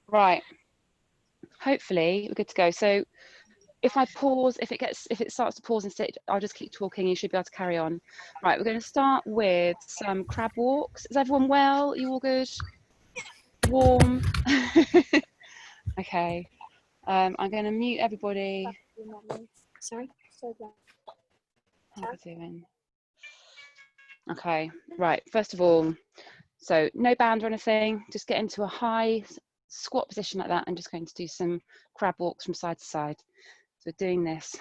Right, hopefully we're good to go. So if I pause, if it starts to pause and sit, I'll just keep talking. You should be able to carry on. Right, we're going to start with some crab walks. Is everyone well? Are you all good? Warm? Okay. I'm going to mute everybody. Sorry. How are we doing? Okay, right. First of all, so no band or anything. Just get into a high squat position like that. I'm just going to do some crab walks from side to side. So we're doing this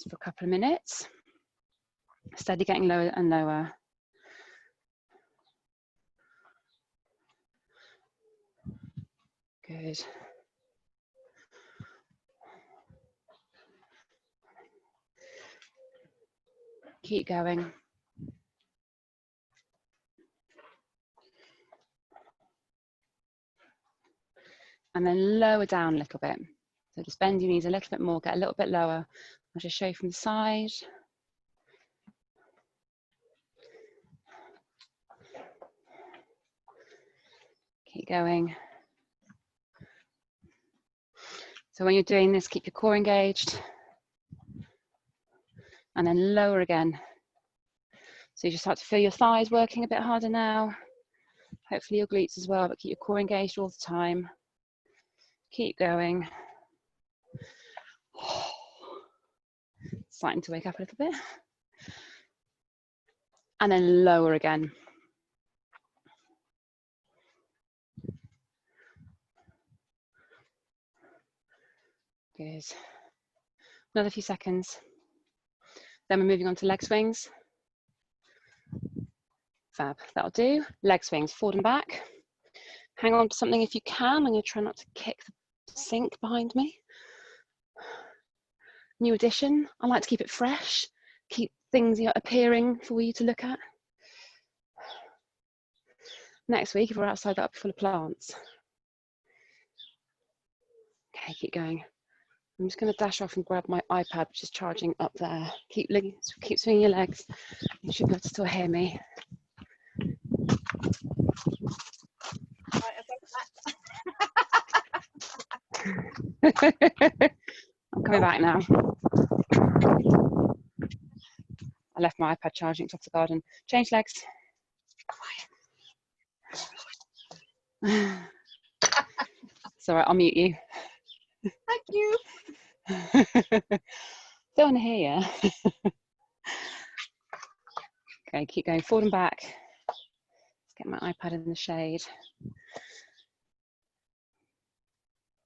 for a couple of minutes. Steady getting lower and lower. Good. Keep going. And then lower down a little bit. So just bend your knees a little bit more, get a little bit lower. I'll just show you from the side. Keep going. So when you're doing this, keep your core engaged. And then lower again. So you just start to feel your thighs working a bit harder now. Hopefully your glutes as well, but keep your core engaged all the time. Keep going. Starting to wake up a little bit. And then lower again. Good. Another few seconds. Then we're moving on to leg swings. Fab, that'll do. Leg swings, forward and back. Hang on to something if you can. I'm going to try not to kick the sink behind me. New addition. I like to keep it fresh. Keep things appearing for you to look at. Next week, if we're outside, that'll be full of plants. Okay, keep going. I'm just going to dash off and grab my iPad, which is charging up there. Keep swinging your legs. You should be able to still hear me. I'm coming back now. I left my iPad charging off the garden. Change legs. It's all right, I'll mute you. Thank you. Don't want to hear you. Okay, keep going forward and back. Let's get my iPad in the shade.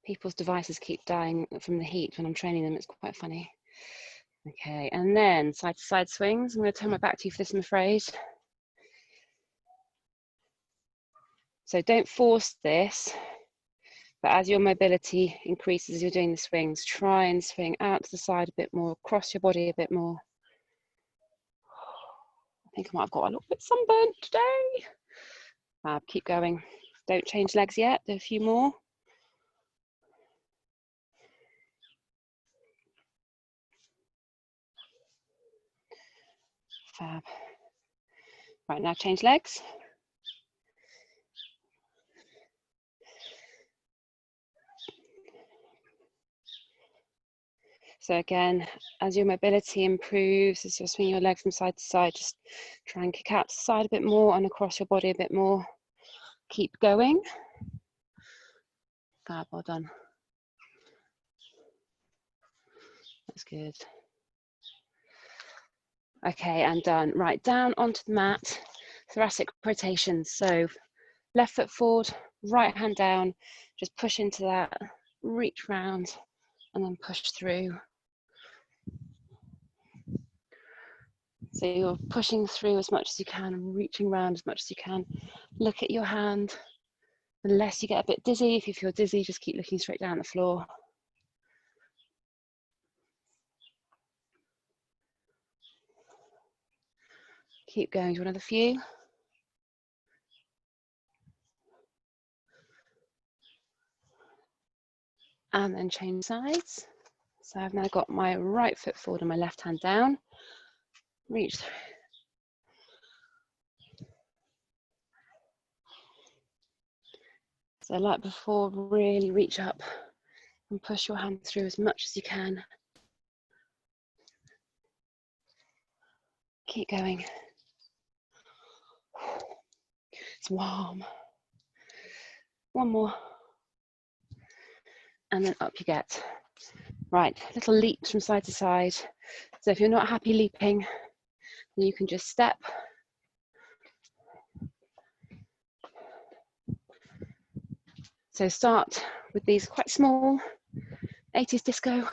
People's devices keep dying from the heat when I'm training them. It's quite funny. Okay, and then side to side swings. I'm going to turn my back to you for this, I'm afraid. So don't force this, but as your mobility increases as you're doing the swings, try and swing out to the side a bit more, across your body a bit more. I think I might have got a little bit sunburnt today. Keep going. Don't change legs yet, do a few more. Fab. Right, now change legs. So again, as your mobility improves, as you're swinging your legs from side to side, just try and kick out to the side a bit more and across your body a bit more. Keep going. Fab, well done. That's good. Okay, and done. Right, down onto the mat, thoracic rotations. So left foot forward, right hand down, just push into that, reach round, and then push through. So you're pushing through as much as you can and reaching around as much as you can. Look at your hand. Unless you get a bit dizzy, if you feel dizzy, just keep looking straight down the floor. Keep going to another few. And then change sides. So I've now got my right foot forward and my left hand down. Reach through. So like before, really reach up and push your hand through as much as you can. Keep going. It's warm. One more. And then up you get. Right, little leaps from side to side. So if you're not happy leaping, then you can just step. So start with these quite small, 80s disco.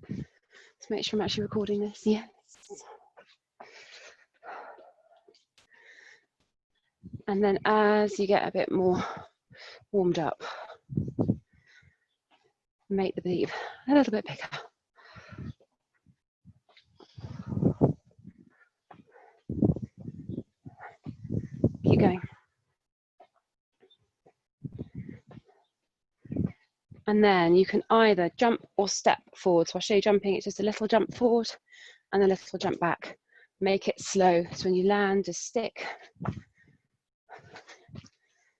Let's make sure I'm actually recording this, yes. And then as you get a bit more warmed up, make the leap a little bit bigger. Keep going. And then you can either jump or step forward. So I'll show you jumping. It's just a little jump forward and a little jump back. Make it slow. So when you land, just stick.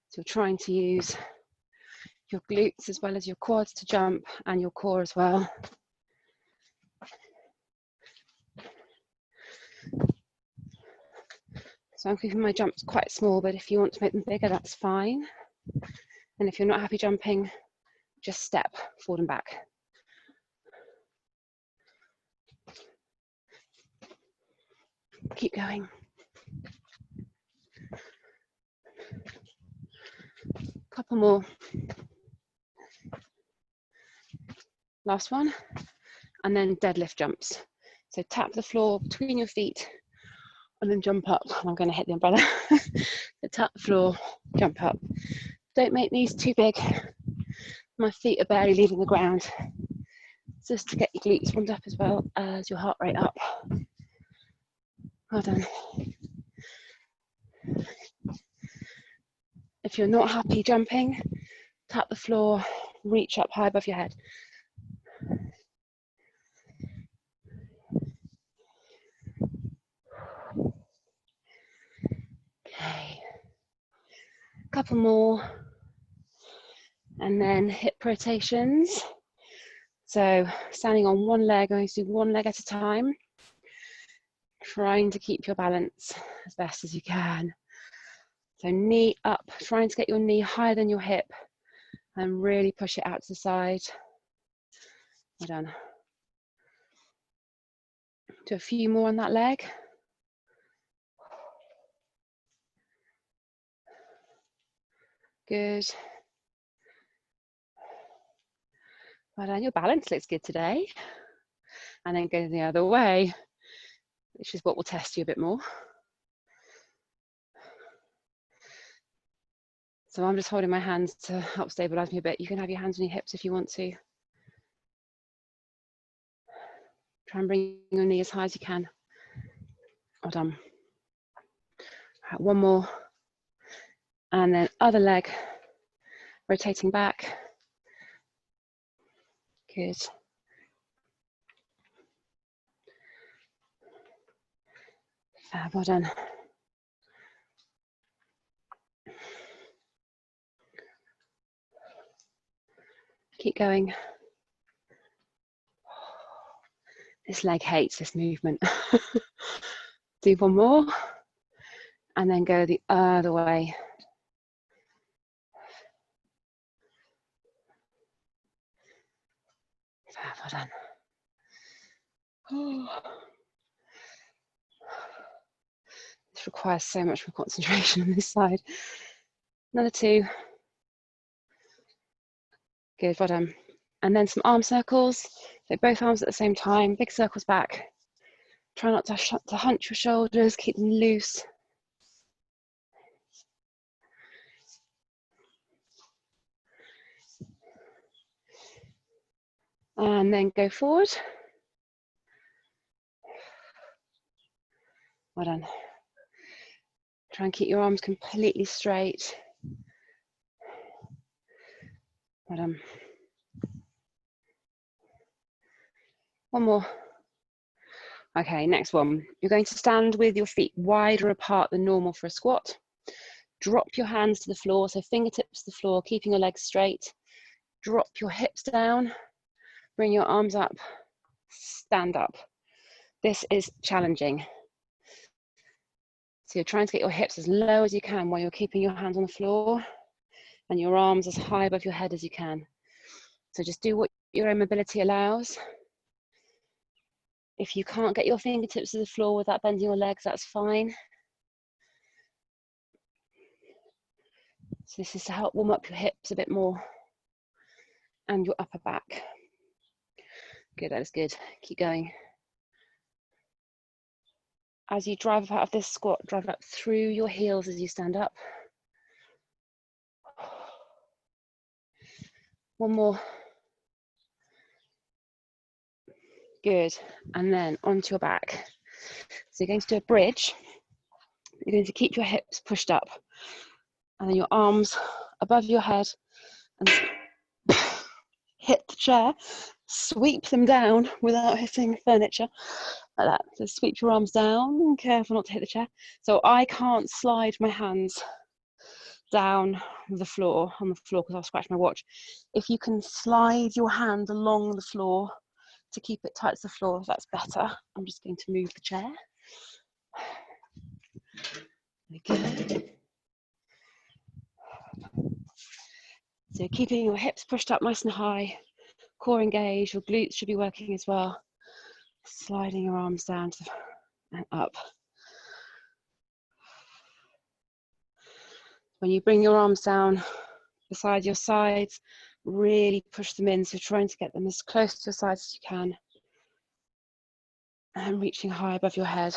So you're trying to use your glutes as well as your quads to jump and your core as well. So I'm keeping my jumps quite small, but if you want to make them bigger, that's fine. And if you're not happy jumping, just step forward and back. Keep going. Couple more. Last one. And then deadlift jumps. So tap the floor between your feet and then jump up. I'm going to hit the umbrella. So tap the floor, jump up. Don't make these too big. My feet are barely leaving the ground. Just to get your glutes warmed up as well as your heart rate up. Well done. If you're not happy jumping, tap the floor, reach up high above your head. Okay, a couple more. And then hip rotations. So standing on one leg, going to do one leg at a time. Trying to keep your balance as best as you can. So knee up, trying to get your knee higher than your hip and really push it out to the side. Well done. Do a few more on that leg. Good. Well done, your balance looks good today. And then go the other way, which is what will test you a bit more. So I'm just holding my hands to help stabilize me a bit. You can have your hands on your hips if you want to. Try and bring your knee as high as you can. Well done. All right, one more. And then other leg, rotating back. Good. Well done. Keep going. This leg hates this movement. Do one more and then go the other way. Well done. This requires so much more concentration on this side. Another two. Good, well done. And then some arm circles. So both arms at the same time, big circles back. Try not to hunch your shoulders, keep them loose. And then go forward. Well done. Try and keep your arms completely straight. Well done. One more. Okay, next one. You're going to stand with your feet wider apart than normal for a squat. Drop your hands to the floor, so fingertips to the floor, keeping your legs straight. Drop your hips down, bring your arms up, stand up. This is challenging. So you're trying to get your hips as low as you can while you're keeping your hands on the floor and your arms as high above your head as you can. So just do what your own mobility allows. If you can't get your fingertips to the floor without bending your legs, that's fine. So this is to help warm up your hips a bit more and your upper back. Good, that is good. Keep going. As you drive up out of this squat, drive up through your heels as you stand up. One more. Good. And then onto your back. So you're going to do a bridge. You're going to keep your hips pushed up and then your arms above your head and hit the chair. Sweep them down without hitting furniture. Like that. So sweep your arms down and careful not to hit the chair. So I can't slide my hands down the floor, on the floor, because I'll scratch my watch. If you can slide your hand along the floor to keep it tight to the floor, that's better. I'm just going to move the chair. Okay. So keeping your hips pushed up nice and high, core engaged, your glutes should be working as well. Sliding your arms down and up. When you bring your arms down beside your sides, really push them in. So trying to get them as close to your sides as you can. And reaching high above your head.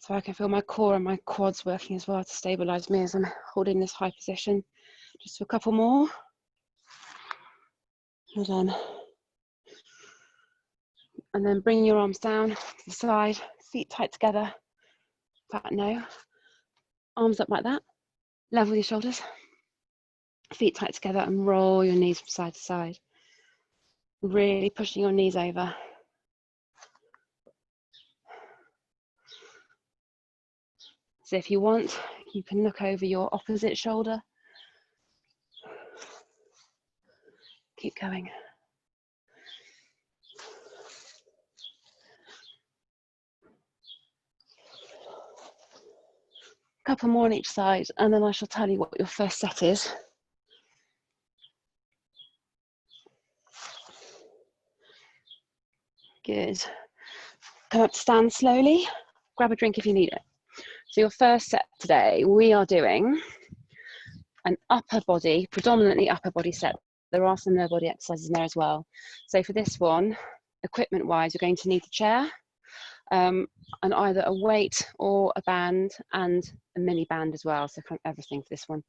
So I can feel my core and my quads working as well to stabilize me as I'm holding this high position. Just a couple more. Well done. And then bring your arms down to the side, feet tight together. Flat no. Arms up like that. Level your shoulders. Feet tight together and roll your knees from side to side. Really pushing your knees over. So if you want, you can look over your opposite shoulder. Keep going. Couple more on each side, and then I shall tell you what your first set is. Good. Come up to stand slowly. Grab a drink if you need it. So your first set today, we are doing an upper body, predominantly upper body set. There are some lower body exercises in there as well. So for this one, equipment-wise, you're going to need a chair, and either a weight or a band and a mini band as well. So kind of everything for this one.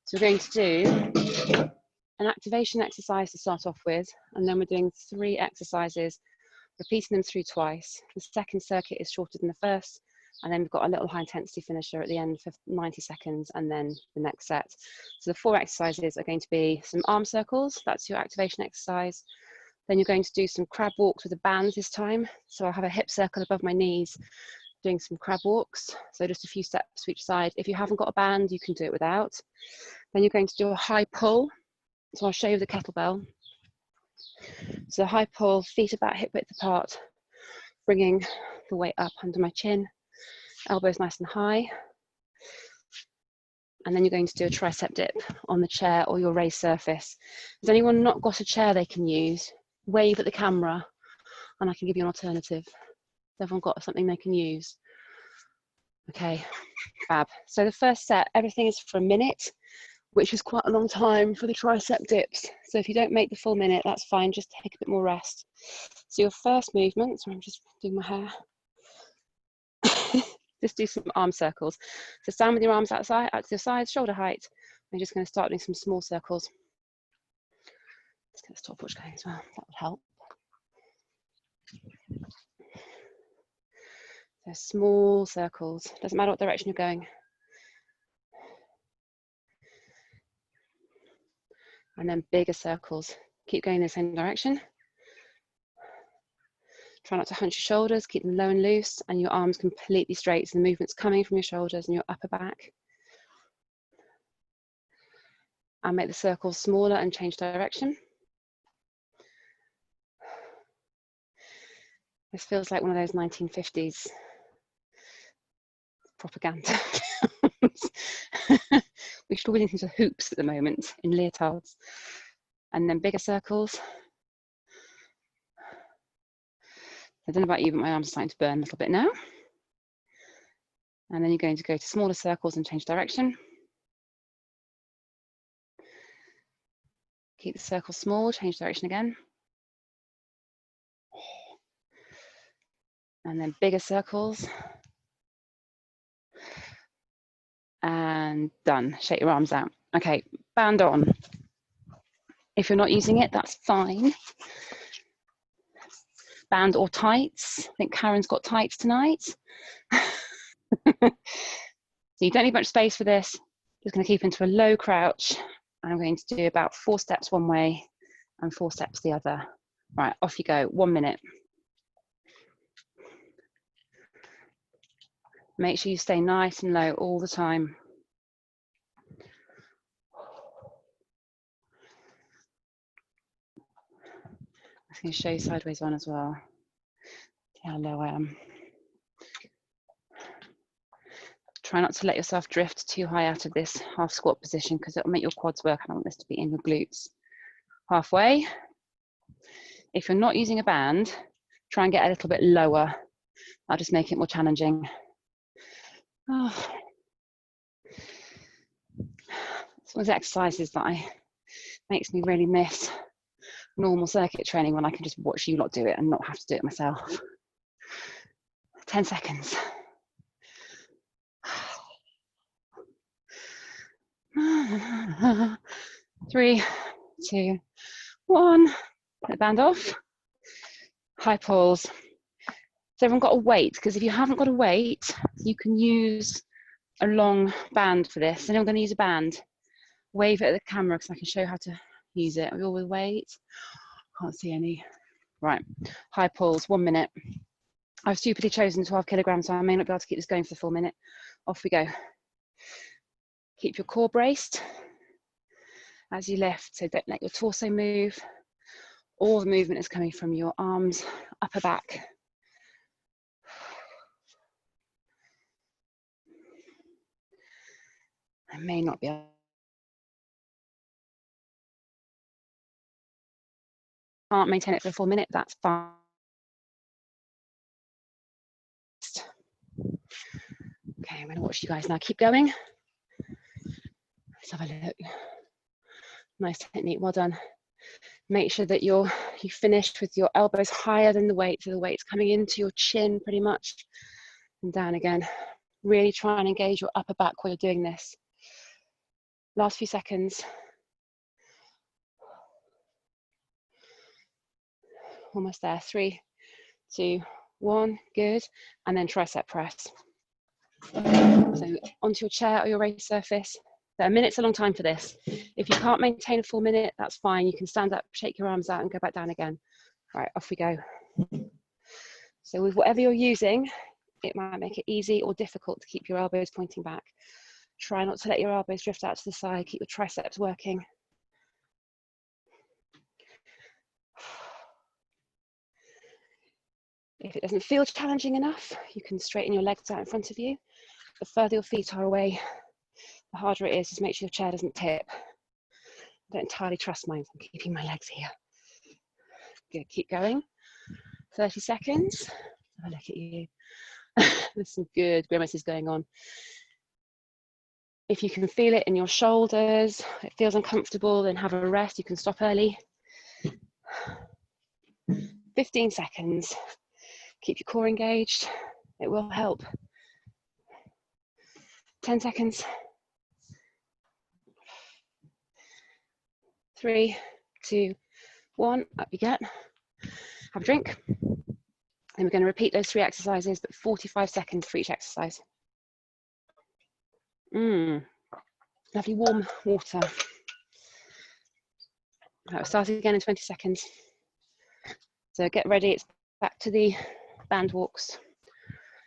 So we're going to do an activation exercise to start off with, and then we're doing 3 exercises, repeating them through twice. The second circuit is shorter than the first, and then we've got a little high intensity finisher at the end for 90 seconds, and then the next set. So the 4 exercises are going to be some arm circles, that's your activation exercise. Then you're going to do some crab walks with a band this time. So I have a hip circle above my knees, doing some crab walks. So just a few steps to each side. If you haven't got a band, you can do it without. Then you're going to do a high pull. So I'll show you the kettlebell. So high pull, feet about hip width apart, bringing the weight up under my chin, elbows nice and high. And then you're going to do a tricep dip on the chair or your raised surface. Has anyone not got a chair they can use? Wave at the camera and I can give you an alternative. Has everyone got something they can use? Okay, fab. So the first set, everything is for a minute, which is quite a long time for the tricep dips. So if you don't make the full minute, that's fine, just take a bit more rest. So your first movement, so I'm just doing my hair. Just do some arm circles. So stand with your arms outside, out to your sides, shoulder height. I'm just going to start doing some small circles. Let's get the stopwatch going as well, that would help. So small circles, doesn't matter what direction you're going. And then bigger circles. Keep going in the same direction. Try not to hunch your shoulders, keep them low and loose, and your arms completely straight. So the movement's coming from your shoulders and your upper back. And make the circles smaller and change direction. This feels like one of those 1950s propaganda. We should all be looking to hoops at the moment in leotards. And then bigger circles. I don't know about you, but my arms are starting to burn a little bit now. And then you're going to go to smaller circles and change direction. Keep the circle small, change direction again. And then bigger circles. And done. Shake your arms out. Okay, band on. If you're not using it, that's fine. Band or tights. I think Karen's got tights tonight. So you don't need much space for this. Just going to keep into a low crouch. I'm going to do about 4 steps one way and 4 steps the other. Right, off you go. 1 minute. Make sure you stay nice and low all the time. I'm going to show you sideways one as well. See how low I am. Try not to let yourself drift too high out of this half squat position because it'll make your quads work. I don't want this to be in your glutes. Halfway. If you're not using a band, try and get a little bit lower. I'll just make it more challenging. Oh. It's one of the exercises that makes me really miss normal circuit training when I can just watch you lot do it and not have to do it myself. 10 seconds. 3, 2, 1. Put the band off. High pulls. So everyone got a weight? Because if you haven't got a weight, you can use a long band for this. And I'm going to use a band. Wave it at the camera because I can show you how to use it. Are we all with weight? Can't see any. Right. High pulls. 1 minute. I've stupidly chosen 12 kilograms, so I may not be able to keep this going for the full minute. Off we go. Keep your core braced as you lift, so don't let your torso move. All the movement is coming from your arms, upper back. I may not be able. Can't maintain it for a full minute, that's fine. Okay, I'm going to watch you guys now. Keep going. Let's have a look. Nice technique, well done. Make sure that you finished with your elbows higher than the weight, so the weight's coming into your chin pretty much, and down again. Really try and engage your upper back while you're doing this. Last few seconds. Almost there. 3, 2, 1. Good. And then tricep press. So onto your chair or your raised surface. So a minute's a long time for this. If you can't maintain a full minute, that's fine. You can stand up, shake your arms out and go back down again. All right, off we go. So with whatever you're using, it might make it easy or difficult to keep your elbows pointing back. Try not to let your elbows drift out to the side. Keep your triceps working. If it doesn't feel challenging enough, you can straighten your legs out in front of you. The further your feet are away, the harder it is. Just make sure your chair doesn't tip. I don't entirely trust mine, so I'm keeping my legs here. Good, keep going. 30 seconds. Have a look at you. There's some good grimaces going on. If you can feel it in your shoulders, it feels uncomfortable, then have a rest. You can stop early. 15 seconds. Keep your core engaged. It will help. 10 seconds. 3, 2, 1. Up you get. Have a drink. And we're going to repeat those 3 exercises, but 45 seconds for each exercise. Lovely warm water. Right, we'll start again in 20 seconds. So get ready. It's Back to the band walks.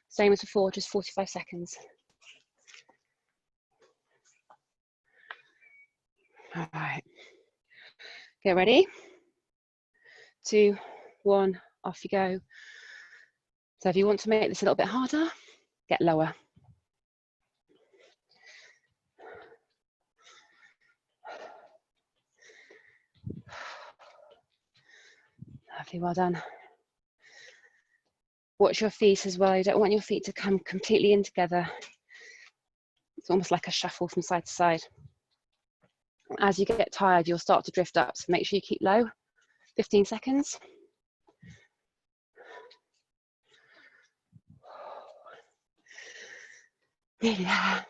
Same as before, just 45 seconds. All right. Get ready. 2, 1, off you go. So if you want to make this a little bit harder, get lower. Lovely, well done. Watch your feet as well. You don't want your feet to come completely in together. It's almost like a shuffle from side to side. As you get tired, you'll start to drift up, so make sure you keep low. 15 seconds. Nearly there.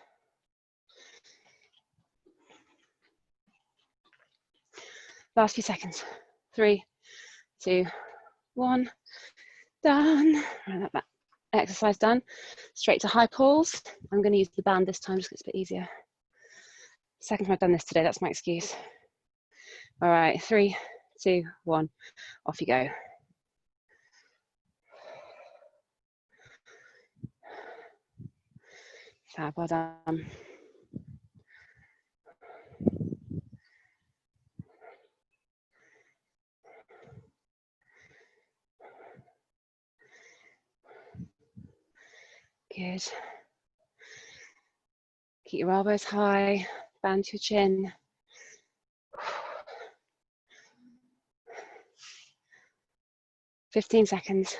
Last few seconds. 3, 2, 1. Done. Right, that exercise done. Straight to high pulls. I'm going to use the band this time just because it's a bit easier. Second time I've done this today, that's my excuse. All right, 3, 2, 1, off you go. Fab, well done. Good. Keep your elbows high, band your chin. "15 seconds.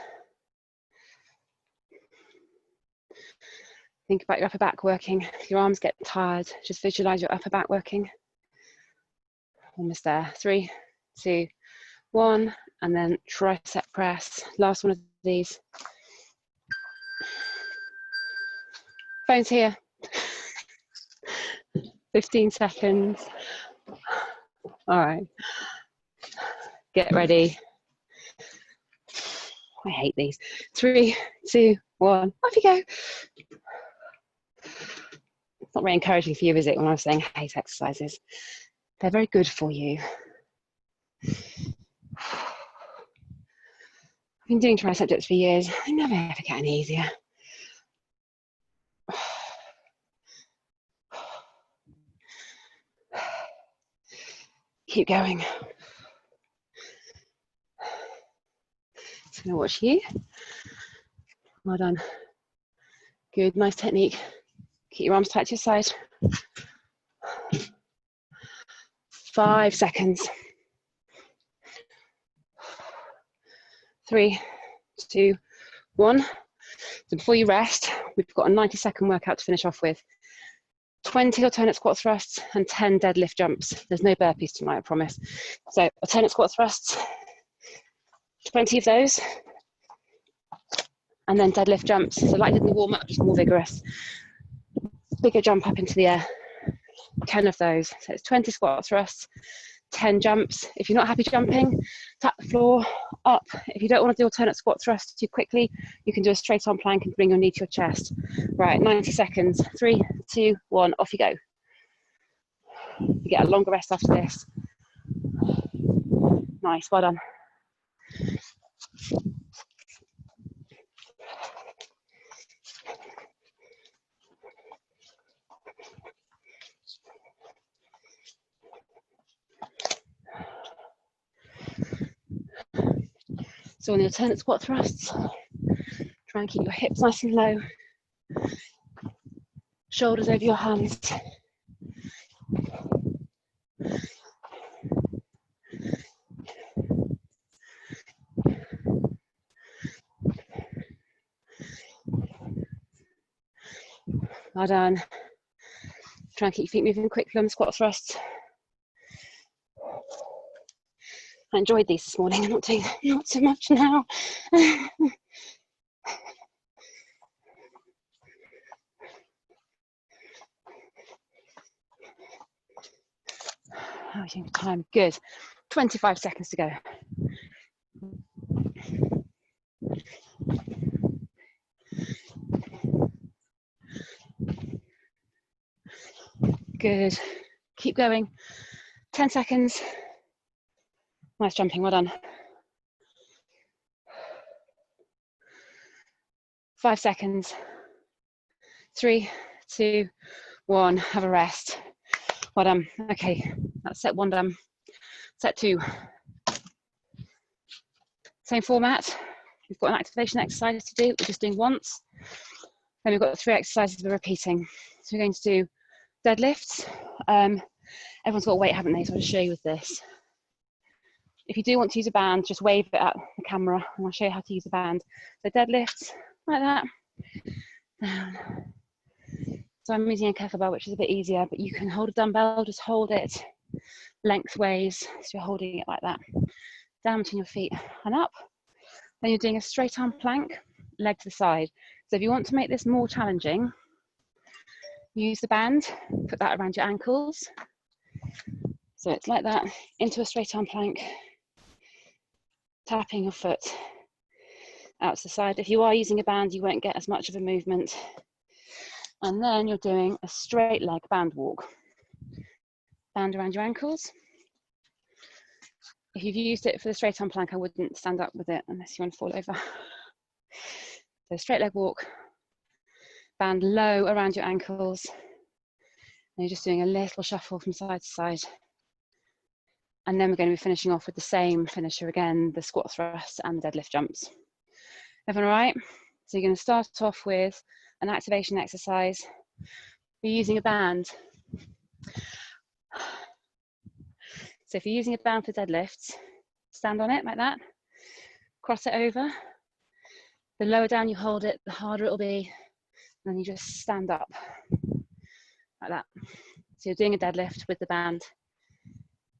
Think about your upper back working. If your arms get tired, just visualize your upper back working. Almost there. 3, 2, 1, and then tricep press. Last one of these. Phone's here. 15 seconds. All right. Get ready. I hate these. 3, 2, 1, off you go. It's not very encouraging for you, is it, when I'm saying hate exercises? They're very good for you. I've been doing tricep dips for years. They never ever get any easier. Keep going. Just gonna watch you. Well done. Good, nice technique. Keep your arms tight to your side. 5 seconds. 3, 2, 1. So before you rest, we've got a 90-second workout to finish off with. 20 alternate squat thrusts and 10 deadlift jumps. There's no burpees tonight, I promise. So alternate squat thrusts, 20 of those. And then deadlift jumps. So like I did in the warm-up, just more vigorous. Bigger jump up into the air. 10 of those. So it's 20 squat thrusts, 10 jumps. If you're not happy jumping, tap the floor up. If you don't want to do alternate squat thrusts too quickly, you can do a straight on plank and bring your knee to your chest. Right, 90 seconds. 3, 2, 1, off you go. You get a longer rest after this. Nice, well done. So on the alternate squat thrusts, try and keep your hips nice and low. Shoulders over your hands. Well done. Try and keep your feet moving quickly on the squat thrusts. I enjoyed these this morning. I'm not doing not so much now. Oh, you think time, good. 25 seconds to go. Good, keep going. 10 seconds. Nice jumping, well done. 5 seconds. 3, 2, 1, have a rest. Well done. Okay, that's set 1 done. Set 2. Same format. We've got an activation exercise to do. We're just doing once. Then we've got 3 exercises we're repeating. So we're going to do deadlifts. Everyone's got a weight, haven't they? So I'll just show you with this. If you do want to use a band, just wave it at the camera and I'll show you how to use a band. So deadlifts, like that. Down. So I'm using a kettlebell, which is a bit easier, but you can hold a dumbbell, just hold it lengthways. So you're holding it like that. Down between your feet and up. Then you're doing a straight arm plank, leg to the side. So if you want to make this more challenging, use the band, put that around your ankles. So it's like that, into a straight arm plank, tapping your foot out to the side. If you are using a band, you won't get as much of a movement. And then you're doing a straight leg band walk. Band around your ankles. If you've used it for the straight arm plank, I wouldn't stand up with it unless you want to fall over. So straight leg walk, band low around your ankles. And you're just doing a little shuffle from side to side. And then we're going to be finishing off with the same finisher again, the squat thrust and the deadlift jumps. Everyone all right? So you're going to start off with an activation exercise. You're using a band. So if you're using a band for deadlifts, stand on it like that, cross it over. The lower down you hold it, the harder it'll be. And then you just stand up like that. So you're doing a deadlift with the band.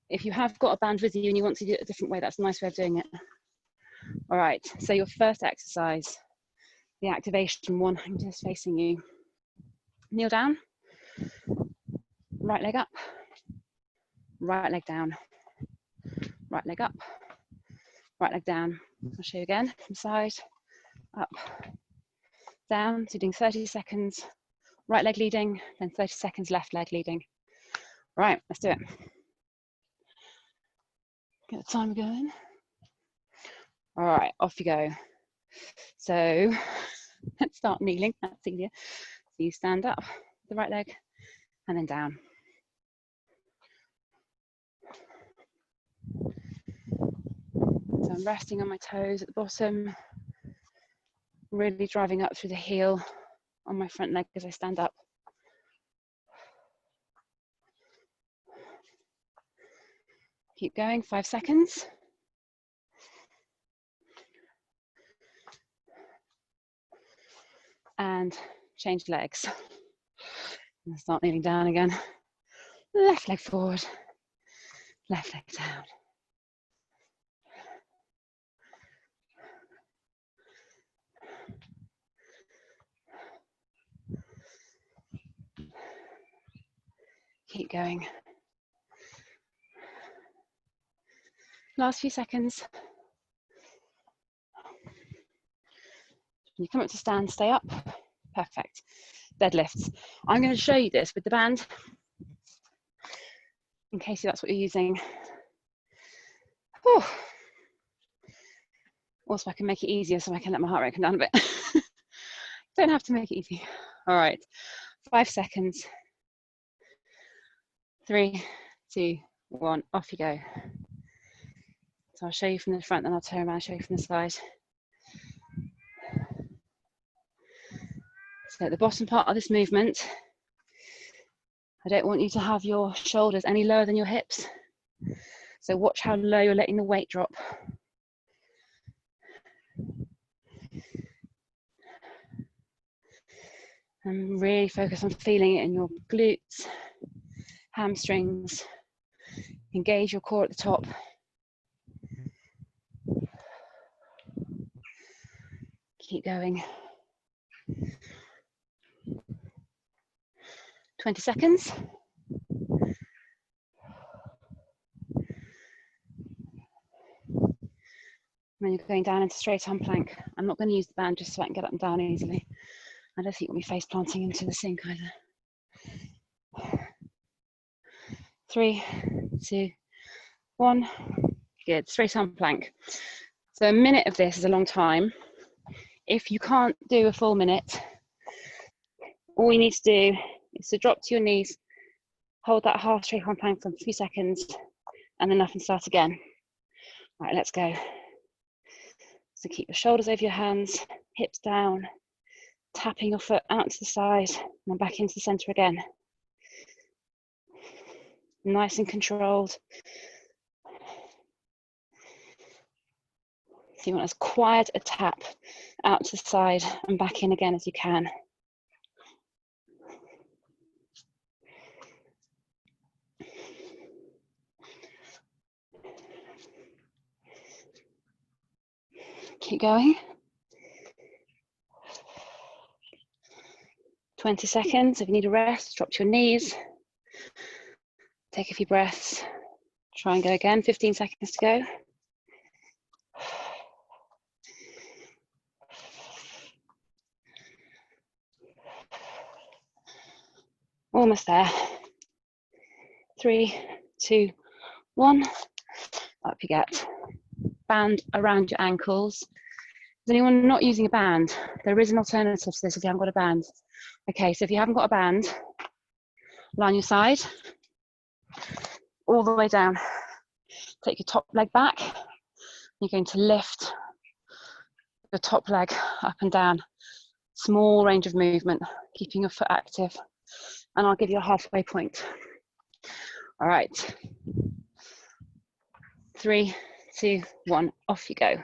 If you have got a band with you and you want to do it a different way, that's a nice way of doing it. All right, so your first exercise, the activation one, I'm just facing you. Kneel down, right leg up, right leg down, right leg up, right leg down. I'll show you again, from side, up, down. So you're doing 30 seconds, right leg leading, then 30 seconds left leg leading. Right, let's do it. Get the timer going. All right, off you go. So let's start kneeling, that's easier. So you stand up, the right leg, and then down. So I'm resting on my toes at the bottom, really driving up through the heel on my front leg as I stand up. Keep going, 5 seconds. And change legs. And start kneeling down again. Left leg forward, left leg down. Keep going. Last few seconds. When you come up to stand, stay up. Perfect. Deadlifts. I'm going to show you this with the band, in case that's what you're using. Whew. Also, I can make it easier so I can let my heart rate come down a bit. Don't have to make it easy. All right, 5 seconds. 3, 2, 1, off you go. So I'll show you from the front, then I'll turn around and show you from the side. So at the bottom part of this movement, I don't want you to have your shoulders any lower than your hips. So watch how low you're letting the weight drop. And really focus on feeling it in your glutes, hamstrings. Engage your core at the top. Keep going. 20 seconds. And then you're going down into straight arm plank. I'm not going to use the band just so I can get up and down easily. I don't think you'll be face planting into the sink either. 3, 2, 1. Good. Straight arm plank. So a minute of this is a long time. If you can't do a full minute, all you need to do is to drop to your knees, hold that half straight arm plank for a few seconds, and then up and start again. Right, let's go. So keep your shoulders over your hands, hips down, tapping your foot out to the side, and then back into the center again. Nice and controlled. So you want as quiet a tap out to the side and back in again as you can. Keep going. 20 seconds. If you need a rest, drop to your knees. Take a few breaths. Try and go again. 15 seconds to go. Almost there. 3, 2, 1. Up you get. Band around your ankles. Is anyone not using a band? There is an alternative to this if you haven't got a band. Okay, so if you haven't got a band, lie on your side, all the way down. Take your top leg back. You're going to lift your top leg up and down. Small range of movement, keeping your foot active. And I'll give you a halfway point. All right. 3, 2, 1, off you go.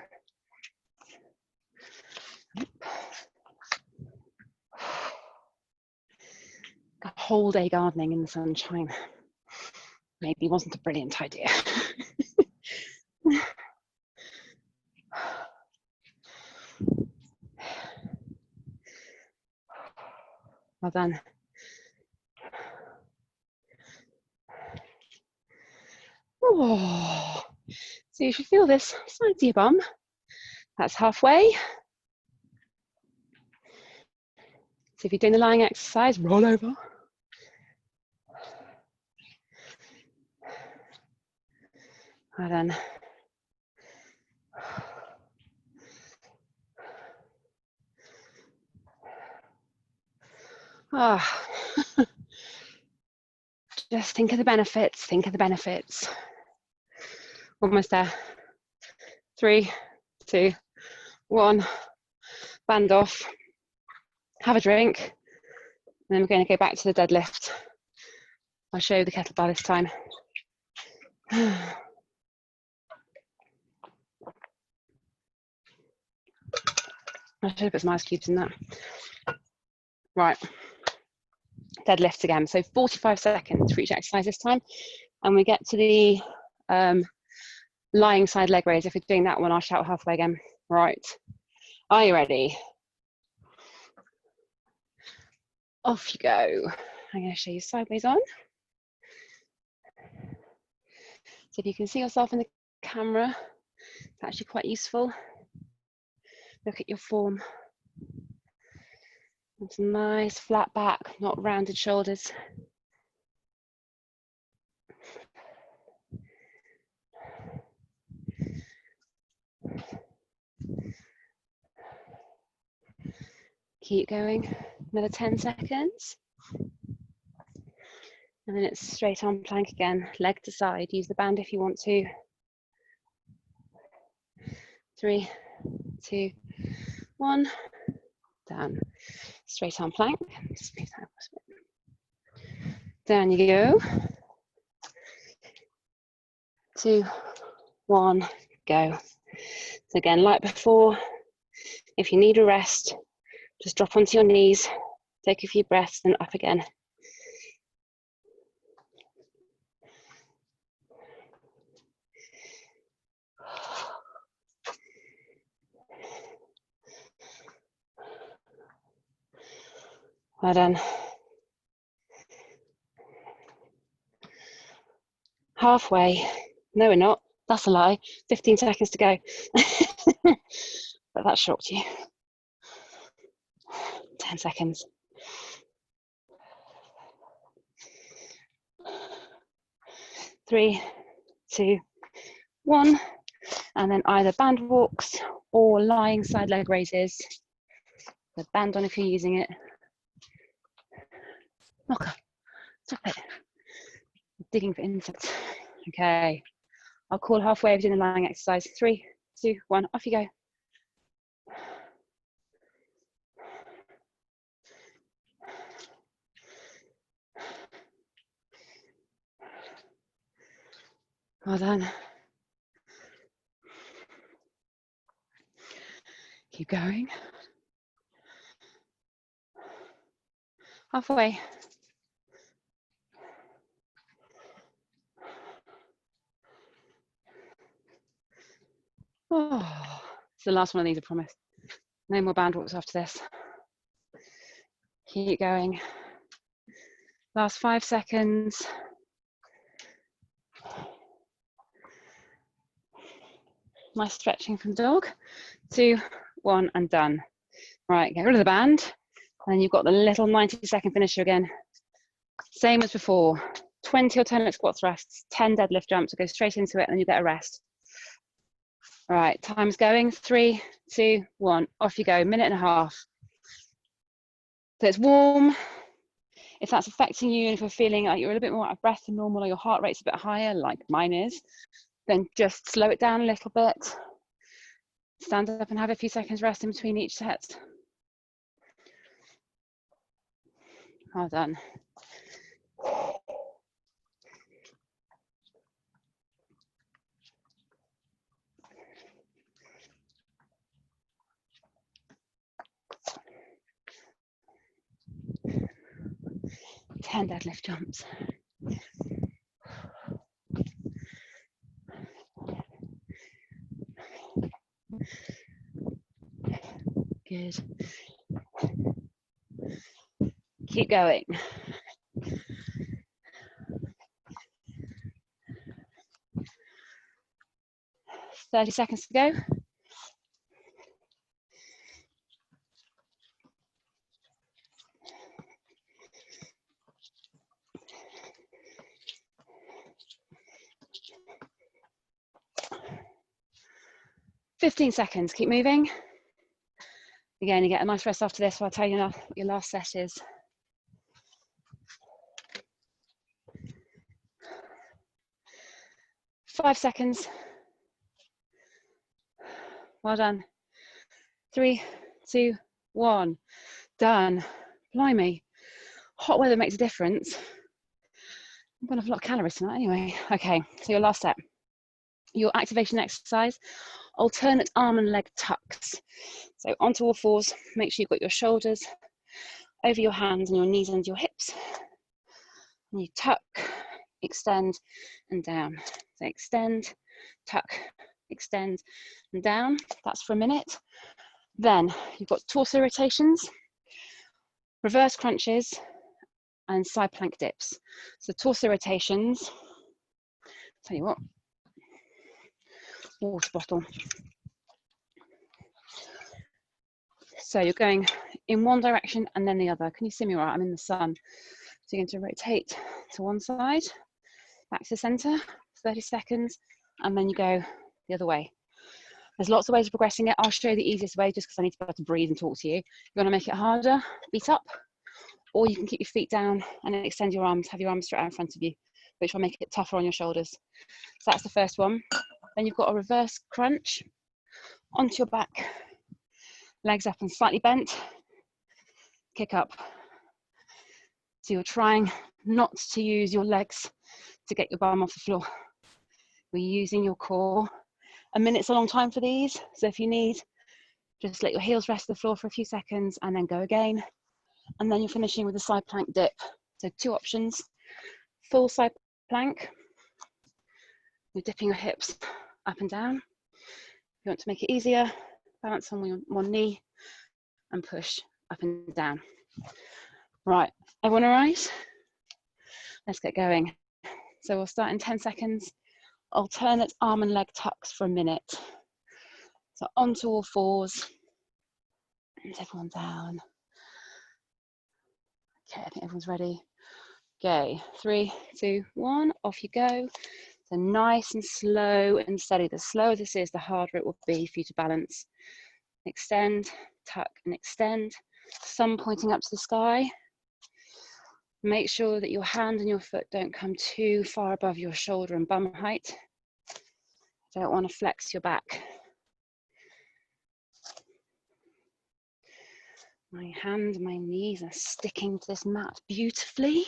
A whole day gardening in the sunshine maybe wasn't a brilliant idea. Well done. Oh, so you should feel this side of your bum. That's halfway. So if you're doing the lying exercise, roll over. Well done. Ah. Just think of the benefits, think of the benefits. Almost there. 3, 2, 1. Band off. Have a drink. And then we're going to go back to the deadlift. I'll show you the kettlebell this time. I should have put some ice cubes in that. Right. Deadlifts again. So 45 seconds for each exercise this time. And we get to the lying side leg raise. If we're doing that one, I'll shout halfway again. Right. Are you ready? Off you go. I'm going to show you sideways on. So if you can see yourself in the camera, it's actually quite useful. Look at your form. It's a nice flat back, not rounded shoulders. Keep going, another 10 seconds. And then it's straight arm plank again, leg to side. Use the band if you want to. 3, 2, 1, down. Straight arm plank. Just move that across a bit. Down you go. 2, 1, go. So again, like before, if you need a rest, just drop onto your knees, take a few breaths, and up again. Well done. Halfway. No, we're not. That's a lie. 15 seconds to go. But that shocked you. 10 seconds. 3, 2, 1. And then either band walks or lying side leg raises. The band on if you're using it. Mocha, stop it. Digging for insects. Okay, I'll call halfway over doing the lying exercise. 3, 2, 1, off you go. Well done. Keep going. Halfway. Oh, it's the last one of these, I promise. No more band walks after this. Keep going. Last 5 seconds. Nice stretching from dog. 2, 1, and done. Right, get rid of the band. And you've got the little 90-second finisher again. Same as before. 20 alternate squat thrusts, 10 deadlift jumps, so go straight into it and you get a rest. All right, time's going. 3, 2, 1, off you go, 1.5 minutes. So it's warm. If that's affecting you and if you're feeling like you're a little bit more out of breath than normal or your heart rate's a bit higher, like mine is, then just slow it down a little bit. Stand up and have a few seconds rest in between each set. Well done. Ten deadlift jumps. Good. Keep going. 30 seconds to go. "15 seconds, keep moving. Again, you get a nice rest after this, so I'll tell you what your last set is. "5 seconds. Well done. 3, 2, 1. Done. Blimey. Hot weather makes a difference. I'm gonna have a lot of calories tonight anyway. Okay, so your last set. Your activation exercise, alternate arm and leg tucks. So onto all fours, make sure you've got your shoulders over your hands and your knees and your hips. And you tuck, extend, and down. So extend, tuck, extend, and down. That's for a minute. Then you've got torso rotations, reverse crunches, and side plank dips. So torso rotations, tell you what, water bottle. So you're going in one direction and then the other. Can you see me right? I'm in the sun. So you're going to rotate to one side, back to the center, 30 seconds, and then you go the other way. There's lots of ways of progressing it. I'll show you the easiest way just because I need to be able to breathe and talk to you. If you want to make it harder, feet up, or you can keep your feet down and extend your arms, have your arms straight out in front of you, which will make it tougher on your shoulders. So that's the first one. Then you've got a reverse crunch onto your back, legs up and slightly bent, kick up. So you're trying not to use your legs to get your bum off the floor. We're using your core. A minute's a long time for these, so if you need, just let your heels rest the floor for a few seconds and then go again. And then you're finishing with a side plank dip. So 2 options, full side plank. You're dipping your hips up and down. If you want to make it easier, balance on one knee and push up and down. Right, everyone all right? Let's get going. So we'll start in 10 seconds. Alternate arm and leg tucks for a minute. So onto all fours. And everyone down. Okay, I think everyone's ready. Okay, 3, 2, 1, off you go. So nice and slow and steady. The slower this is, the harder it will be for you to balance. Extend, tuck and extend, thumb pointing up to the sky. Make sure that your hand and your foot don't come too far above your shoulder and bum height. Don't want to flex your back. My hand and my knees are sticking to this mat beautifully.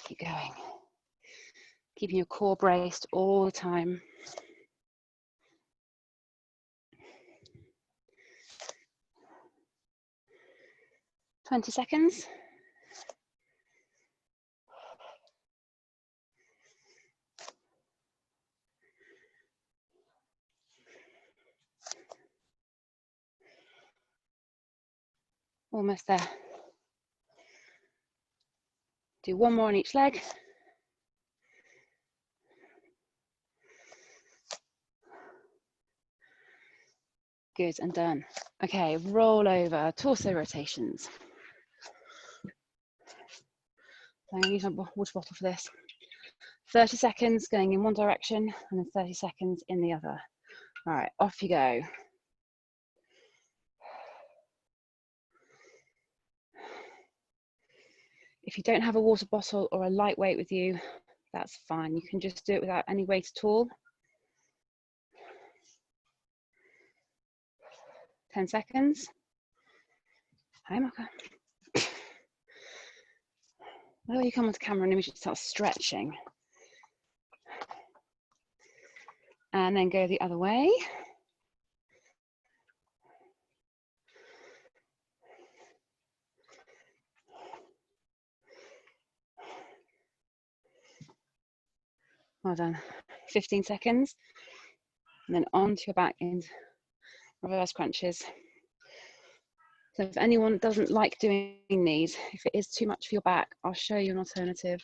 Keep going. Keeping your core braced all the time. "20 seconds. Almost there. Do one more on each leg. Good, and done. Okay, roll over, torso rotations. I'm gonna use my water bottle for this. 30 seconds going in one direction and then 30 seconds in the other. All right, off you go. If you don't have a water bottle or a lightweight with you, that's fine. You can just do it without any weight at all. 10 seconds. Hi, Mocha. Well, you come onto camera and immediately start stretching. And then go the other way. Well done. 15 seconds. And then onto your back in reverse crunches. So if anyone doesn't like doing these, if it is too much for your back, I'll show you an alternative.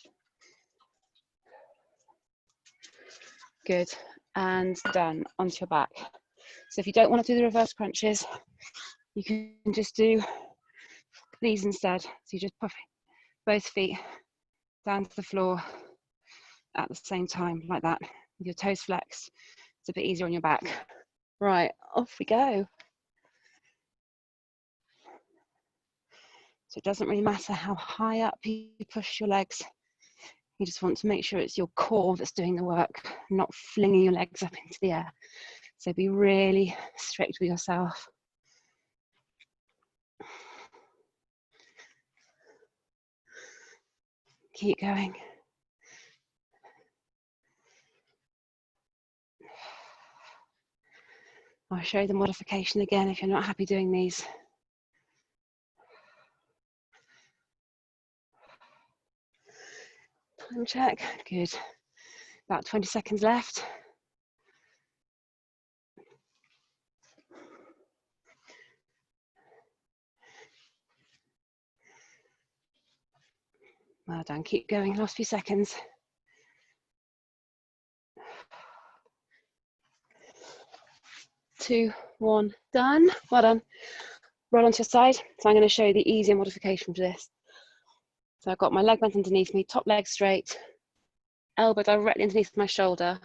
Good, and done, onto your back. So if you don't want to do the reverse crunches, you can just do these instead. So you just push both feet down to the floor at the same time, like that, with your toes flexed. It's a bit easier on your back. Right, off we go. So it doesn't really matter how high up you push your legs. You just want to make sure it's your core that's doing the work, not flinging your legs up into the air. So be really strict with yourself. Keep going. I'll show you the modification again if you're not happy doing these. Time check, good. About 20 seconds left. Well done, keep going, last few seconds. Two, one, done. Well done. Roll onto your side. So I'm going to show you the easier modification for this. So I've got my leg bent underneath me, top leg straight, elbow directly underneath my shoulder.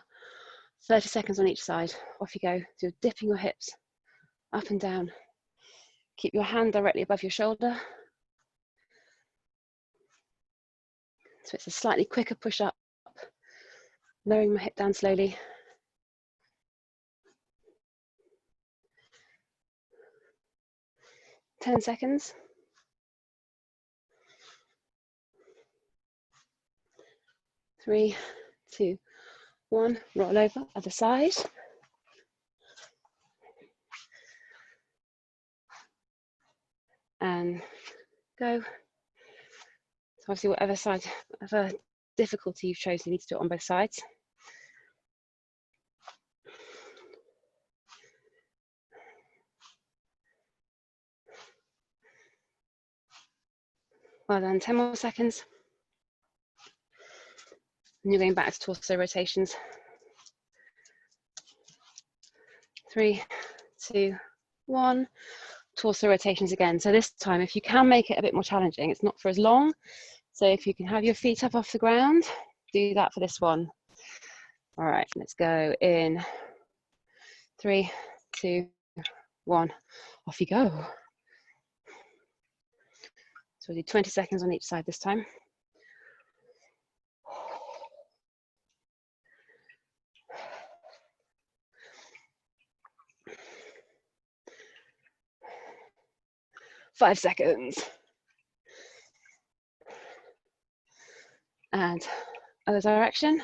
30 seconds on each side. Off you go. So you're dipping your hips up and down. Keep your hand directly above your shoulder. So it's a slightly quicker push up. Lowering my hip down slowly. Ten seconds. 3, 2, 1. Roll over, other side. And go. So obviously whatever side, whatever difficulty you've chosen, you need to do it on both sides. Well done, 10 more seconds. And you're going back to torso rotations. 3, 2, 1. Torso rotations again. So this time, if you can make it a bit more challenging, it's not for as long. So if you can have your feet up off the ground, do that for this one. All right, let's go in 3, 2, 1. Off you go. So we'll do 20 seconds on each side this time. Five seconds. And other direction.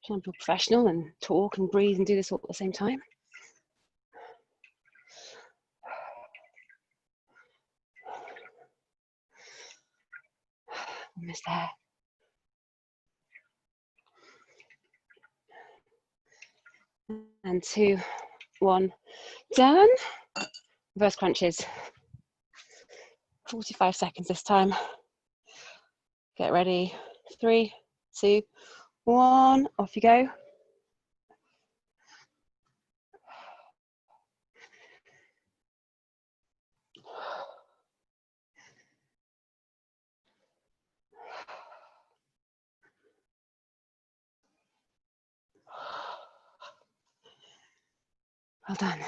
Trying to be professional and talk and breathe and do this all at the same time. Almost there. And 2, 1, done. Reverse crunches. 45 seconds this time. Get ready. 3, 2, 1. Off you go. Well done.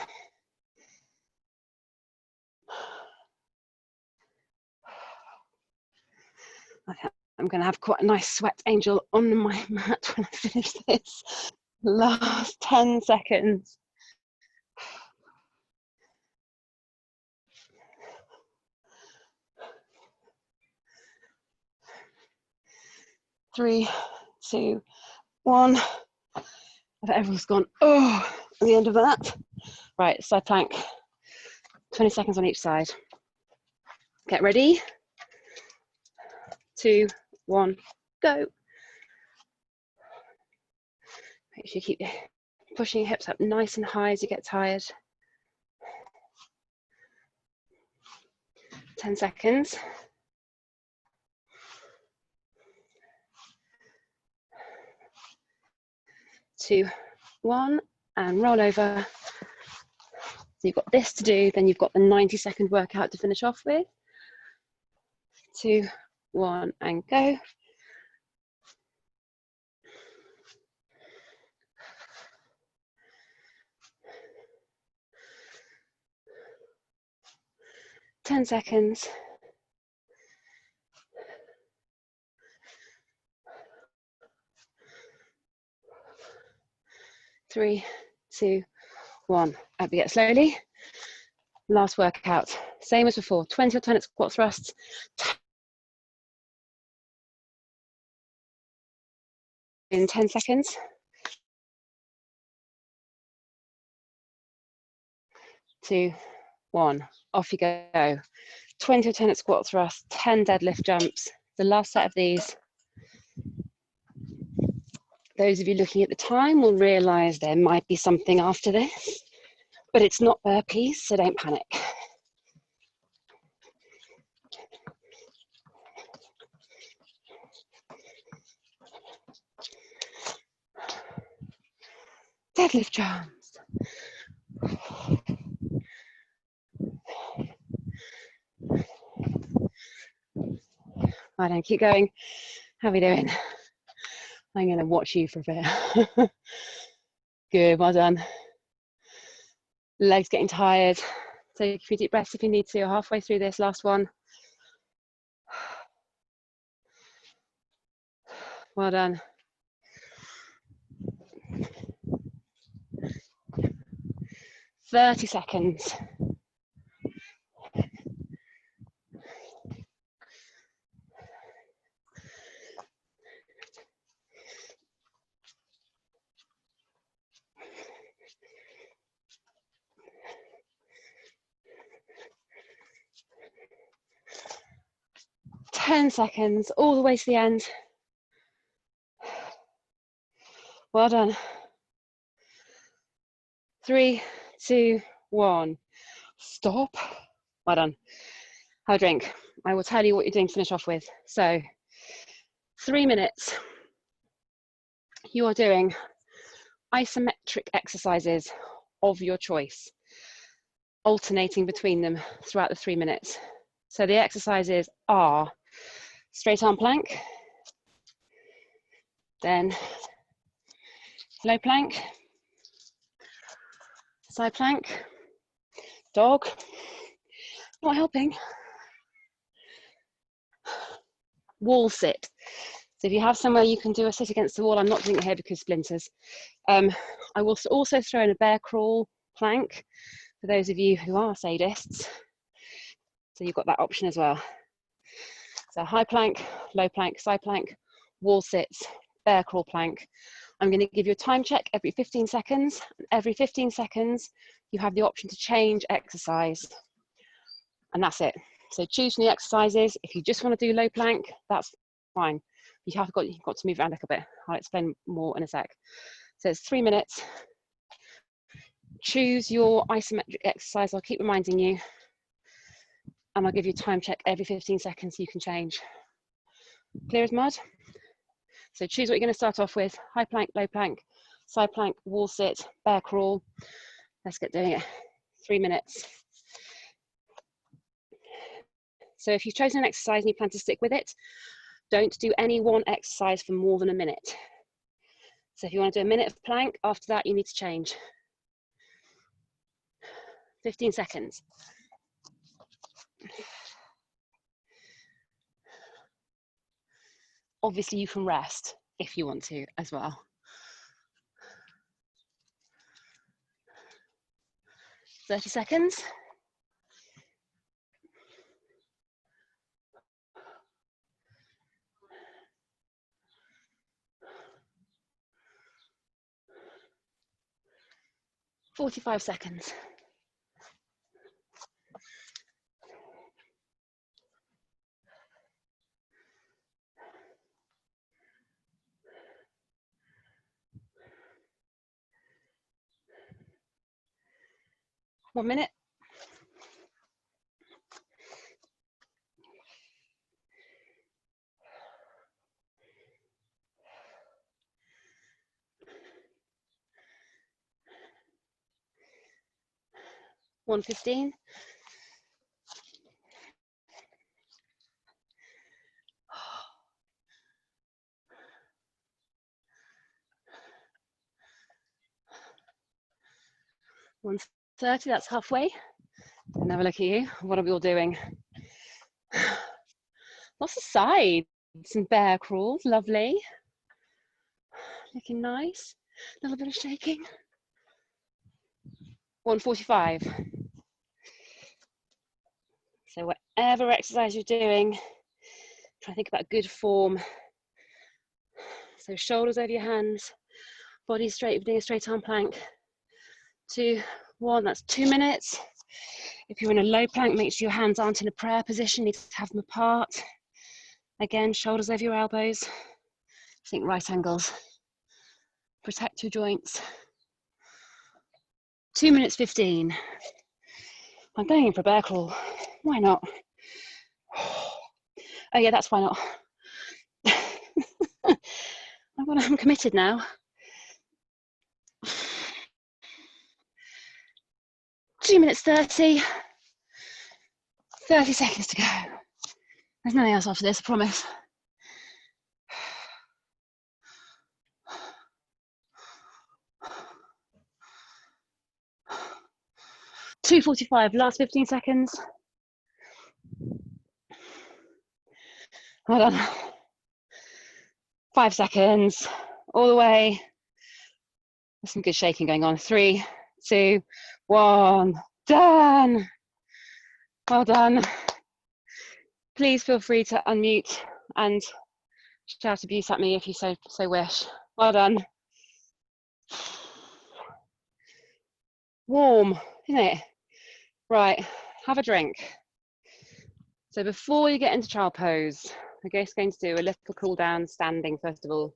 Okay, I'm going to have quite a nice sweat angel on my mat when I finish this. Last 10 seconds. 3, 2, 1. Everyone's gone, oh, at the end of that. Right, side plank. 20 seconds on each side. Get ready. 2, 1, go. Make sure you keep pushing your hips up nice and high as you get tired. 10 seconds. 2, 1, and roll over. So you've got this to do, then you've got the 90-second workout to finish off with. 2, 1, and go. Ten seconds. 3, 2, 1. Up you get slowly. Last workout, same as before. 20 alternate squat thrusts. In 10 seconds. 2, 1. Off you go. 20 alternate squat thrusts, 10 deadlift jumps. The last set of these. Those of you looking at the time will realise there might be something after this, but it's not burpees, so don't panic. Deadlift jumps. I don't keep going. How are we doing? I'm going to watch you for a bit. Good, well done. Legs getting tired. Take a few deep breaths if you need to. Halfway through this, last one. Well done. $30 seconds. $10 seconds, all the way to the end. Well done. 3, 2, 1. Stop. Well done. Have a drink. I will tell you what you're doing to finish off with. So, 3 minutes. You are doing isometric exercises of your choice, alternating between them throughout the 3 minutes. So the exercises are straight arm plank, then low plank, side plank, dog, not helping, wall sit. So if you have somewhere you can do a sit against the wall, I'm not doing it here because splinters. I will also throw in a bear crawl plank for those of you who are sadists. So you've got that option as well. So high plank, low plank, side plank, wall sits, bear crawl plank. I'm going to give you a time check every 15 seconds. Every 15 seconds, you have the option to change exercise. And that's it. So choose from the exercises. If you just want to do low plank, that's fine. You've got to move around a little bit. I'll explain more in a sec. So it's 3 minutes. Choose your isometric exercise. I'll keep reminding you. And I'll give you a time check every 15 seconds so you can change. Clear as mud? So choose what you're going to start off with. High plank, low plank, side plank, wall sit, bear crawl. Let's get doing it. 3 minutes. So if you've chosen an exercise and you plan to stick with it, don't do any one exercise for more than a minute. So if you want to do a minute of plank, after that you need to change. 15 seconds. Obviously you can rest if you want to as well. 30 seconds. "45 seconds. "1 minute. "1:15. "1:30, that's halfway. And have a look at you. What are we all doing? Lots of sides and bear crawls, lovely. Looking nice. A little bit of shaking. 1:45. So whatever exercise you're doing, try to think about good form. So shoulders over your hands, body straight, doing a straight arm plank. 2, 1, that's 2 minutes. If you're in a low plank, make sure your hands aren't in a prayer position, you need to have them apart. Again, shoulders over your elbows. Think right angles. Protect your joints. 2 minutes 15. I'm going in for a bear crawl. Why not? Oh yeah, that's why not. I'm committed now. 2 minutes 30. 30 seconds to go. There's nothing else after this, I promise. "2:45, last 15 seconds. Well done. 5 seconds, all the way. There's some good shaking going on. 3, 2, 1, done. Well done. Please feel free to unmute and shout abuse at me if you so wish. Well done. Warm, isn't it? Right, have a drink. So before you get into child pose, we're just going to do a little cool down standing first of all.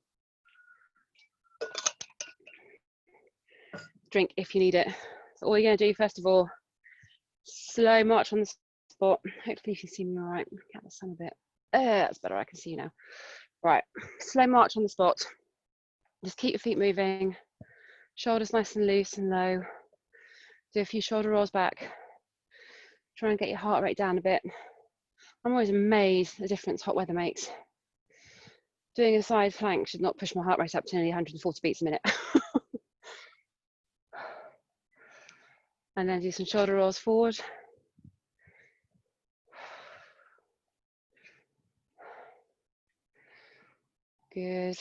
Drink if you need it. So all you're going to do first of all, slow march on the spot. Hopefully you can see me all right. Get the sun a bit. That's better, I can see you now. Right, slow march on the spot. Just keep your feet moving. Shoulders nice and loose and low. Do a few shoulder rolls back. Try and get your heart rate down a bit. I'm always amazed the difference hot weather makes. Doing a side plank should not push my heart rate up to nearly 140 beats a minute. And then do some shoulder rolls forward. Good.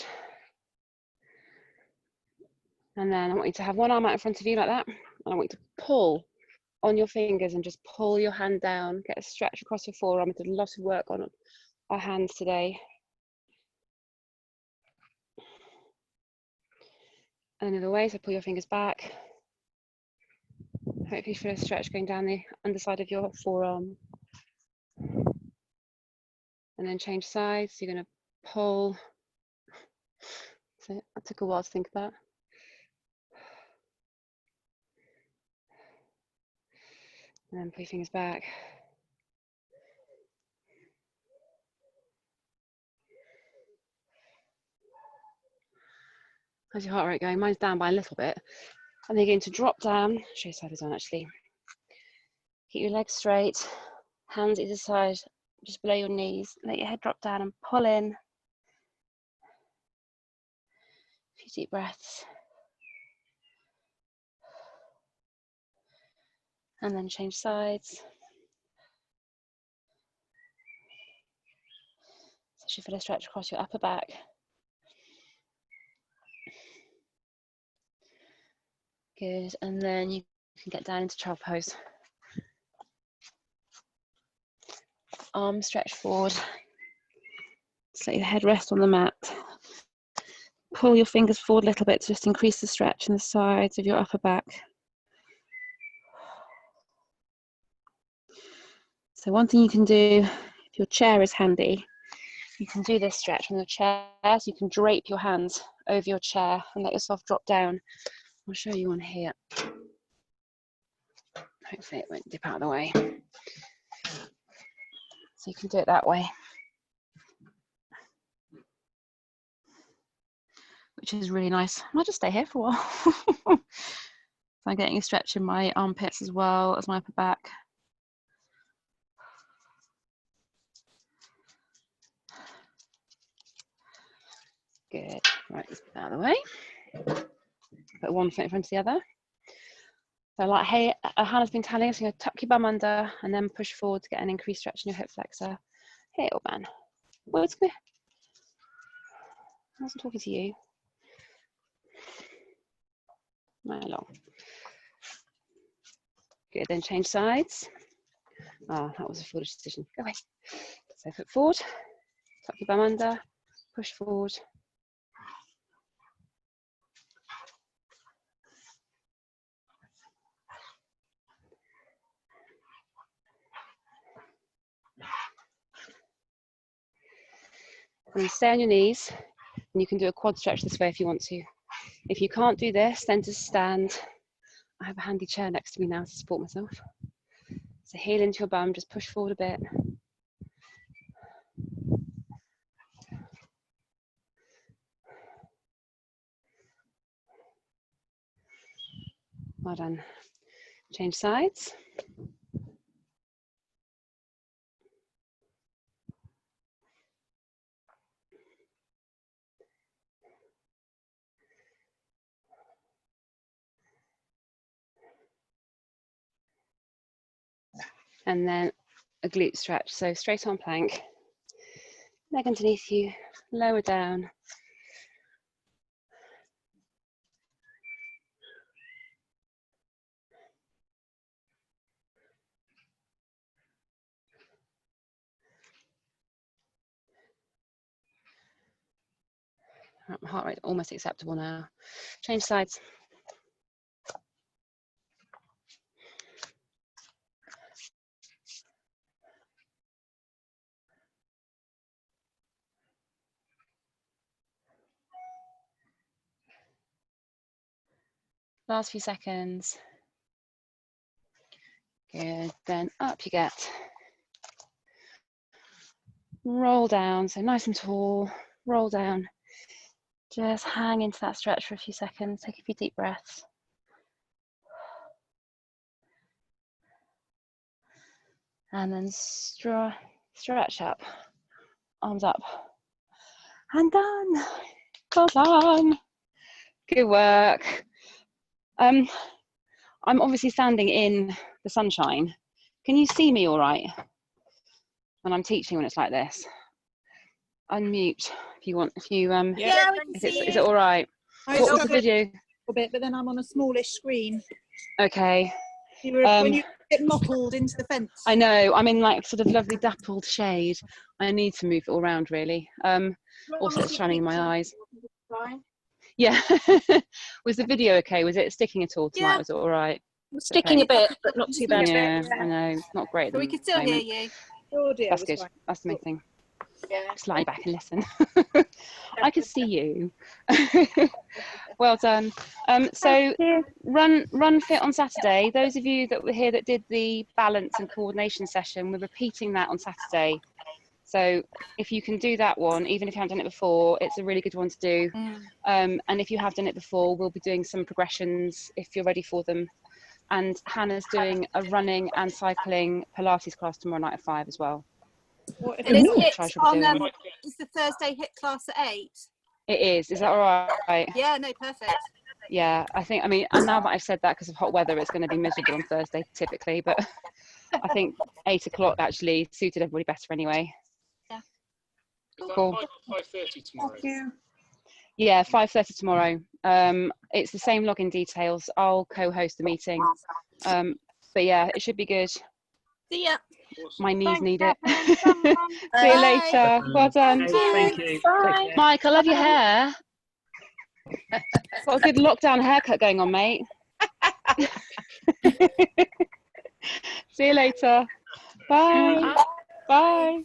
And then I want you to have one arm out in front of you like that. And I want you to pull on your fingers and just pull your hand down. Get a stretch across your forearm. We did a lot of work on our hands today. And another way, so pull your fingers back. Hopefully you feel a stretch going down the underside of your forearm. And then change sides. So you're going to pull. So that took a while to think about. And then pull your fingers back. How's your heart rate going? Mine's down by a little bit. And then you're going to drop down. I'll show you side on actually. Keep your legs straight. Hands either side, just below your knees. Let your head drop down and pull in. A few deep breaths. And then change sides. So you should feel a stretch across your upper back. Good, and then you can get down into child pose. Arms stretch forward. Just let your head rest on the mat. Pull your fingers forward a little bit to just increase the stretch in the sides of your upper back. So one thing you can do, if your chair is handy, you can do this stretch on your chair. So you can drape your hands over your chair and let yourself drop down. I'll show you one here. Hopefully it won't dip out of the way. So you can do it that way, which is really nice. I might just stay here for a while. So I'm getting a stretch in my armpits as well as my upper back. Good. Right, let's put that out of the way. Put one foot in front of the other. So like, hey, Hannah's been telling us, you're going to tuck your bum under and then push forward to get an increased stretch in your hip flexor. Hey, old man. What's good? I wasn't talking to you. Right along. Good, then change sides. Oh, that was a foolish decision. Go away. So foot forward, tuck your bum under, push forward. And stay on your knees, and you can do a quad stretch this way if you want to. If you can't do this, then just stand. I have a handy chair next to me now to support myself. So heel into your bum, just push forward a bit. Well done. Change sides. And then a glute stretch. So straight on plank, leg underneath you, lower down. Heart rate almost acceptable now. Change sides. Last few seconds. Good, then up you get. Roll down, so nice and tall, roll down. Just hang into that stretch for a few seconds, take a few deep breaths. And then stretch up, arms up. And done, well done. Good work. I'm obviously standing in the sunshine. Can you see me all right when I'm teaching when it's like this? Unmute if you want. If you Yeah, we can if see is you. it all right? I What was the struggle video? a little bit, but then I'm on a smallish screen. Okay. When you get mottled into the fence. I know. I'm in like sort of lovely dappled shade. I need to move it all around really. Also, it's shining in my eyes. Yeah. Was the video okay? Was it sticking at all tonight? Yeah. Was it all right? Sticking a bit, but not too bad. Yeah, I know. It's not great at But the we can still hear moment. you. That's good. That's the main thing. Just lie back and listen. I can see you. Well done. So run fit on Saturday. Those of you that were here that did the balance and coordination session, we're repeating that on Saturday. So if you can do that one, even if you haven't done it before, it's a really good one to do. And if you have done it before, we'll be doing some progressions if you're ready for them. And Hannah's doing a running and cycling Pilates class tomorrow night at 5 as well. And is the Thursday HIIT class at 8? It is. Is that all right? Yeah, no, perfect. Yeah, I mean, and now that I've said that because of hot weather, it's going to be miserable on Thursday typically, but I think 8 o'clock actually suited everybody better anyway. Yeah. Cool. 5:30 tomorrow. Thank you. Yeah, 5:30 tomorrow. It's the same login details. I'll co-host the meeting. But yeah, it should be good. See ya. Awesome. My knees need it. Bye. See you later. Well done. Thank you. Bye. Mike, I love your hair. Got a good lockdown haircut going on, mate. See you later. Bye. Bye.